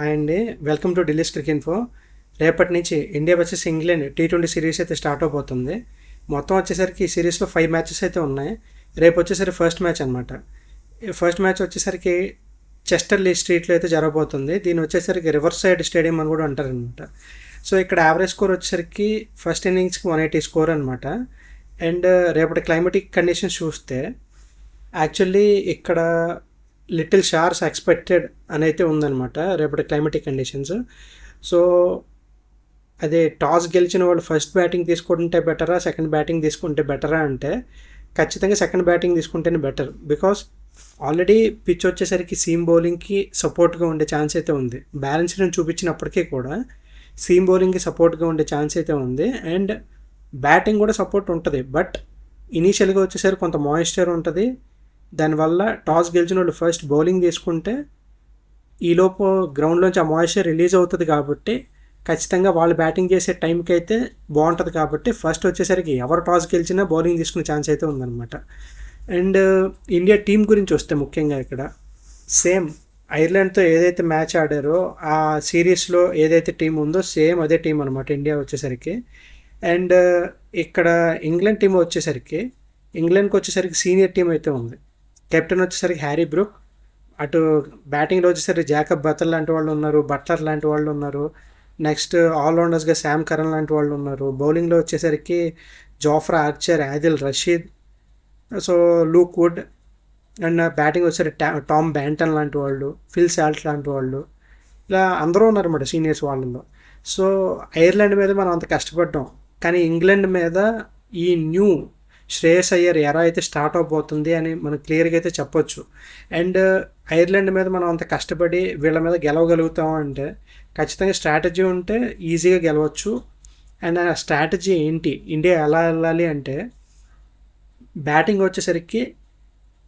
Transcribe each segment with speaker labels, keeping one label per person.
Speaker 1: Hi అండి, welcome to Delhi cricket info. రేపటి నుంచి India versus England T20 series అయితే స్టార్ట్ అవబోతుంది. మొత్తం వచ్చేసరికి ఈ సిరీస్లో 5 మ్యాచెస్ అయితే ఉన్నాయి. రేపు వచ్చేసరికి ఫస్ట్ మ్యాచ్ అనమాట. ఫస్ట్ మ్యాచ్ వచ్చేసరికి చెస్టర్లీ స్ట్రీట్లో అయితే జరగబోతుంది. దీని వచ్చేసరికి రివర్ సైడ్ స్టేడియం అని కూడా అంటారనమాట. సో ఇక్కడ యావరేజ్ స్కోర్ వచ్చేసరికి ఫస్ట్ ఇన్నింగ్స్కి 180 స్కోర్ అనమాట. అండ్ రేపటి క్లైమేటిక్ కండిషన్స్ చూస్తే యాక్చువల్లీ ఇక్కడ లిటిల్ షార్స్ ఎక్స్పెక్టెడ్ అని అయితే ఉందన్నమాట రేపటి క్లైమేటిక్ కండిషన్స్. సో అదే టాస్ గెలిచిన వాళ్ళు ఫస్ట్ బ్యాటింగ్ తీసుకుంటే బెటరా, సెకండ్ బ్యాటింగ్ తీసుకుంటే బెటరా అంటే ఖచ్చితంగా సెకండ్ బ్యాటింగ్ తీసుకుంటేనే బెటర్. బికాస్ ఆల్రెడీ పిచ్ వచ్చేసరికి సీమ్ బౌలింగ్కి సపోర్ట్గా ఉండే ఛాన్స్ అయితే ఉంది. బ్యాలెన్స్ని చూపించినప్పటికీ కూడా సీమ్ బౌలింగ్కి సపోర్ట్గా ఉండే ఛాన్స్ అయితే ఉంది. అండ్ బ్యాటింగ్ కూడా సపోర్ట్ ఉంటుంది. బట్ ఇనీషియల్గా వచ్చేసరికి కొంత మాయిశ్చర్ ఉంటుంది. దానివల్ల టాస్ గెలిచిన వాళ్ళు ఫస్ట్ బౌలింగ్ తీసుకుంటే ఈలోపు గ్రౌండ్లోంచి ఆ మాయిశ్చర్ రిలీజ్ అవుతుంది కాబట్టి ఖచ్చితంగా వాళ్ళు బ్యాటింగ్ చేసే టైంకి అయితే బాగుంటుంది. కాబట్టి ఫస్ట్ వచ్చేసరికి ఎవరు టాస్ గెలిచినా బౌలింగ్ తీసుకునే ఛాన్స్ అయితే ఉందన్నమాట. అండ్ ఇండియా టీం గురించి వస్తే ముఖ్యంగా ఇక్కడ సేమ్ ఐర్లాండ్తో ఏదైతే మ్యాచ్ ఆడారో ఆ సిరీస్లో ఏదైతే టీం ఉందో సేమ్ అదే టీం అనమాట ఇండియా వచ్చేసరికి. అండ్ ఇక్కడ ఇంగ్లాండ్ టీం వచ్చేసరికి ఇంగ్లాండ్కి వచ్చేసరికి సీనియర్ టీం అయితే ఉంది. కెప్టెన్ వచ్చేసరికి హ్యారీ బ్రూక్, అటు బ్యాటింగ్లో వచ్చేసరికి జాకబ్ బట్లర్ లాంటి వాళ్ళు ఉన్నారు, బట్లర్ లాంటి వాళ్ళు ఉన్నారు. నెక్స్ట్ ఆల్రౌండర్స్గా శామ్ కరన్ లాంటి వాళ్ళు ఉన్నారు. బౌలింగ్లో వచ్చేసరికి Jofra Archer, Adil Rashid, so Luke Wood. And batting వచ్చేసరికి టామ్ బ్యాంటన్ లాంటి వాళ్ళు, ఫిల్ సాల్ట్ లాంటి వాళ్ళు, ఇలా అందరూ ఉన్నారన్నమాట సీనియర్స్ వాళ్ళలో. సో ఐర్లాండ్ మీద మనం అంత కష్టపడ్డాం, కానీ ఇంగ్లాండ్ మీద ఈ న్యూ శ్రేయస్ అయ్యర్ ఎరా అయితే స్టార్ట్ అవబోతుంది అని మనం క్లియర్గా అయితే చెప్పొచ్చు. అండ్ ఐర్లాండ్ మీద మనం అంత కష్టపడి వీళ్ళ మీద గెలవగలుగుతాం అంటే ఖచ్చితంగా స్ట్రాటజీ ఉంటే ఈజీగా గెలవచ్చు. అండ్ ఆ స్ట్రాటజీ ఏంటి, ఇండియా ఎలా వెళ్ళాలి అంటే బ్యాటింగ్ వచ్చేసరికి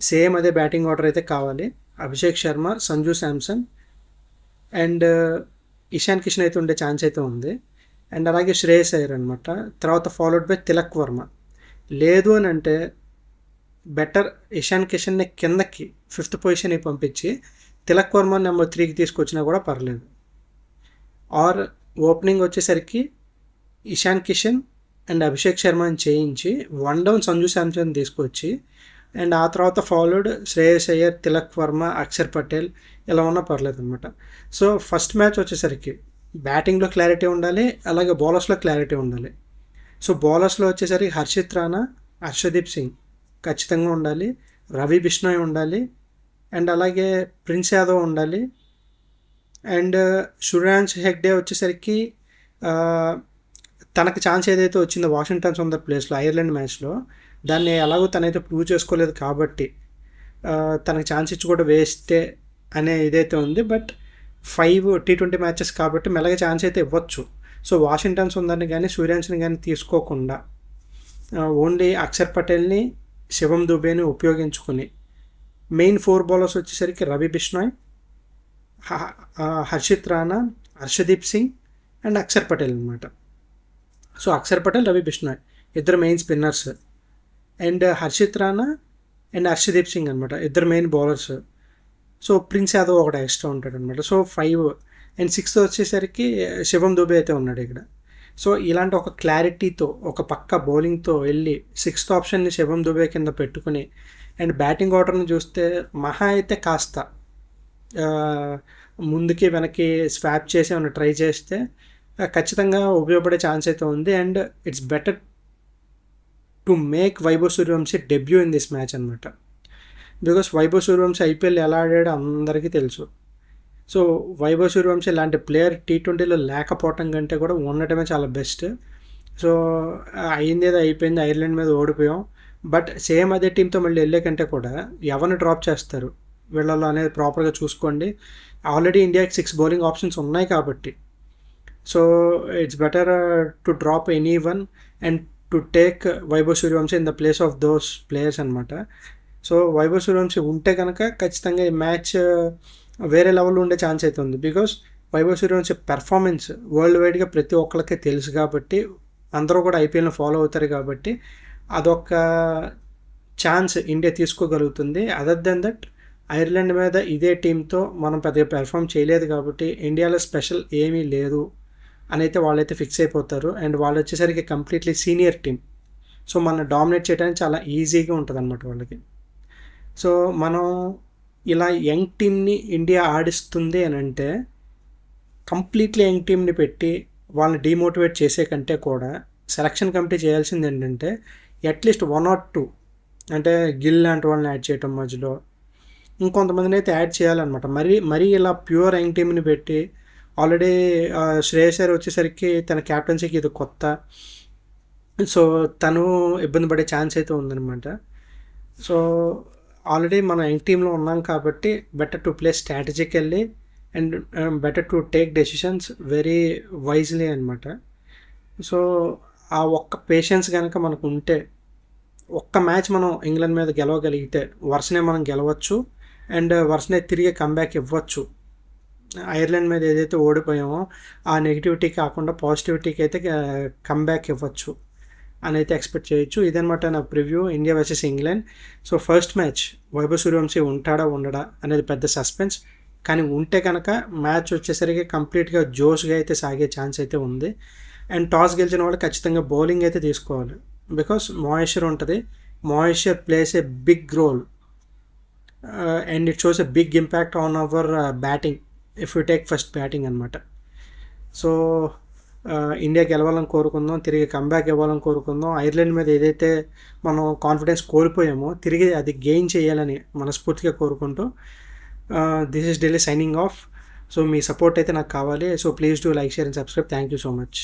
Speaker 1: సేమ్ అదే బ్యాటింగ్ ఆర్డర్ అయితే కావాలి. అభిషేక్ శర్మ, సంజు శాంసన్ అండ్ ఇషాన్ కిషన్ అయితే ఉండే ఛాన్స్ అయితే ఉంది. అండ్ అలాగే శ్రేయస్ అయ్యర్ అనమాట. తర్వాత ఫాలోడ్ బై తిలక్ వర్మ. లేదు అని అంటే బెటర్ ఇషాన్ కిషన్ని కిందకి 5th పొజిషన్కి పంపించి తిలక్ వర్మ నెంబర్ 3కి తీసుకొచ్చినా కూడా పర్లేదు. ఆర్ ఓపెనింగ్ వచ్చేసరికి ఇషాన్ కిషన్ అండ్ అభిషేక్ శర్మని చేయించి 1 డౌన్ సంజు శాంసన్ తీసుకొచ్చి అండ్ ఆ తర్వాత ఫాలోడ్ శ్రేయస్ అయ్యర్, తిలక్ వర్మ, అక్షర్ పటేల్ ఇలా ఉన్నా పర్లేదు అనమాట. సో ఫస్ట్ మ్యాచ్ వచ్చేసరికి బ్యాటింగ్లో క్లారిటీ ఉండాలి, అలాగే బౌలర్స్లో క్లారిటీ ఉండాలి. సో బౌలర్స్లో వచ్చేసరికి హర్షిత్ రాణా, హర్షదీప్ సింగ్ ఖచ్చితంగా ఉండాలి, రవి బిష్ణోయ్ ఉండాలి, అండ్ అలాగే ప్రిన్స్ యాదవ్ ఉండాలి. అండ్ సూర్యవంశ్ హెగ్డే వచ్చేసరికి తనకు ఛాన్స్ ఏదైతే వచ్చిందో వాషింగ్టన్ సుందర్ ప్లేస్లో ఐర్లాండ్ మ్యాచ్లో దాన్ని ఎలాగో తనైతే ప్రూవ్ చేసుకోలేదు కాబట్టి తనకు ఛాన్స్ ఇచ్చి కూడా వేస్తే అనే ఇదైతే ఉంది. బట్ 5 T20 మ్యాచెస్ కాబట్టి మెల్లగా ఛాన్స్ అయితే ఇవ్వచ్చు. సో వాషింగ్టన్ సుందర్ని కానీ సూర్యవంశ్ని కానీ తీసుకోకుండా ఓన్లీ అక్షర్ పటేల్ని, శివం దుబేని ఉపయోగించుకొని మెయిన్ 4 బౌలర్స్ వచ్చేసరికి రవి బిష్ణోయ్, హర్షిత్ రాణా, హర్షదీప్ సింగ్ అండ్ అక్షర్ పటేల్ అనమాట. సో అక్షర్ పటేల్, రవి బిష్ణోయ్ ఇద్దరు main spinners. And Harshit Rana and Harshdeep Singh అనమాట ఇద్దరు main bowlers. So Prince Yadav ఒకటి ఎక్స్ట్రా ఉంటాడు అనమాట. సో 5 అండ్ 6th వచ్చేసరికి శివం దుబే అయితే ఉన్నాడు ఇక్కడ. సో ఇలాంటి ఒక క్లారిటీతో ఒక పక్క బౌలింగ్తో వెళ్ళి 6th ఆప్షన్ని శివం దుబే కింద పెట్టుకుని అండ్ బ్యాటింగ్ ఆర్డర్ని చూస్తే మహా అయితే కాస్త ముందుకి వెనక్కి స్వాప్ చేసి ఏమైనా ట్రై చేస్తే ఖచ్చితంగా ఉపయోగపడే ఛాన్స్ అయితే ఉంది. And it's better to make Vaibhav Suryavanshi debut in this match అనమాట. బికాస్ వైభవ్ సూర్యవంశీ IPL ఎలా ఆడాడో అందరికీ తెలుసు. సో వైభవ్ సూర్యవంశీ లాంటి ప్లేయర్ T20లో లేకపోవటం కంటే కూడా ఉండటమే చాలా బెస్ట్. సో అయింది ఏదో అయిపోయింది, ఐర్లాండ్ మీద ఓడిపోయాం. బట్ సేమ్ అదే టీంతో మళ్ళీ వెళ్ళే కంటే కూడా ఎవరిని డ్రాప్ చేస్తారు వీళ్ళలో అనేది ప్రాపర్గా చూసుకోండి. ఆల్రెడీ ఇండియాకి 6 బౌలింగ్ ఆప్షన్స్ ఉన్నాయి కాబట్టి so it's better to drop any one and to take Vaibhav Suryavanshi in the place of those players అనమాట. సో వైభవ్ సూర్యవంశీ ఉంటే కనుక ఖచ్చితంగా ఈ మ్యాచ్ వేరే లెవెల్లో ఉండే ఛాన్స్ అయితే ఉంది. Because Vaibhav Suryavanshi performance world వైడ్గా ప్రతి ఒక్కరికి తెలుసు కాబట్టి అందరూ కూడా IPLని ఫాలో అవుతారు కాబట్టి అదొక ఛాన్స్ ఇండియా తీసుకోగలుగుతుంది. అదర్ దెన్ దట్ ఐర్లాండ్ మీద ఇదే టీంతో మనం పెద్దగా పెర్ఫామ్ చేయలేదు కాబట్టి ఇండియాలో స్పెషల్ ఏమీ లేదు అని అయితే వాళ్ళైతే ఫిక్స్ అయిపోతారు. అండ్ వాళ్ళు వచ్చేసరికి కంప్లీట్లీ సీనియర్ టీం. సో మనం డామినేట్ చేయడానికి చాలా ఈజీగా ఉంటుంది అన్నమాట వాళ్ళకి. సో మనం ఇలా యంగ్ టీమ్ని ఇండియా ఆడిస్తుంది అని అంటే కంప్లీట్లీ యంగ్ టీమ్ని పెట్టి వాళ్ళని డీమోటివేట్ చేసే కంటే కూడా సెలక్షన్ కమిటీ చేయాల్సింది ఏంటంటే అట్లీస్ట్ 1 or 2 అంటే గిల్ లాంటి వాళ్ళని యాడ్ చేయటం మధ్యలో ఇంకొంతమందిని అయితే యాడ్ చేయాలన్నమాట. మరీ ఇలా ప్యూర్ యంగ్ టీమ్ని పెట్టి ఆల్రెడీ శ్రేయస్ అయ్యర్ వచ్చేసరికి తన క్యాప్టెన్సీకి ఇది కొత్త. సో తను ఇబ్బంది పడే ఛాన్స్ అయితే ఉందన్నమాట. సో ఆల్రెడీ మనం యంగ్ టీంలో ఉన్నాం కాబట్టి better to play strategically and better to take decisions very wisely అనమాట. సో ఆ ఒక్క పేషెన్స్ కనుక మనకు ఉంటే ఒక్క మ్యాచ్ మనం ఇంగ్లాండ్ మీద గెలవగలిగితే వరుసనే మనం గెలవచ్చు అండ్ వరుసనే తిరిగి కంబ్యాక్ ఇవ్వచ్చు. ఐర్లాండ్ మీద ఏదైతే ఓడిపోయామో ఆ నెగిటివిటీ కాకుండా పాజిటివిటీకి అయితే కంబ్యాక్ ఇవ్వచ్చు అని అయితే ఎక్స్పెక్ట్ చేయొచ్చు. ఇదనమాట నా preview India versus England. So first match Vaibhav Suryavanshi ఉంటాడా ఉండడా అనేది పెద్ద సస్పెన్స్. కానీ ఉంటే కనుక మ్యాచ్ వచ్చేసరికి కంప్లీట్గా జోష్గా అయితే సాగే ఛాన్స్ అయితే ఉంది. అండ్ టాస్ గెలిచిన వాళ్ళు ఖచ్చితంగా బౌలింగ్ అయితే తీసుకోవాలి. బికాస్ మాయిశ్చర్ ఉంటుంది. Moisture plays a big role and it shows a big impact on our batting if you take first batting అనమాట. సో ఇండియా గెలవాలని కోరుకుందాం, తిరిగి కంబ్యాక్ ఇవ్వాలని కోరుకుందాం. ఐర్లాండ్ మీద ఏదైతే మనం కాన్ఫిడెన్స్ కోల్పోయామో తిరిగి అది గెయిన్ చేయాలని మనస్ఫూర్తిగా కోరుకుంటూ this is daily signing off. So me support అయితే నాకు కావాలి. So please do like, share and subscribe. Thank you so much.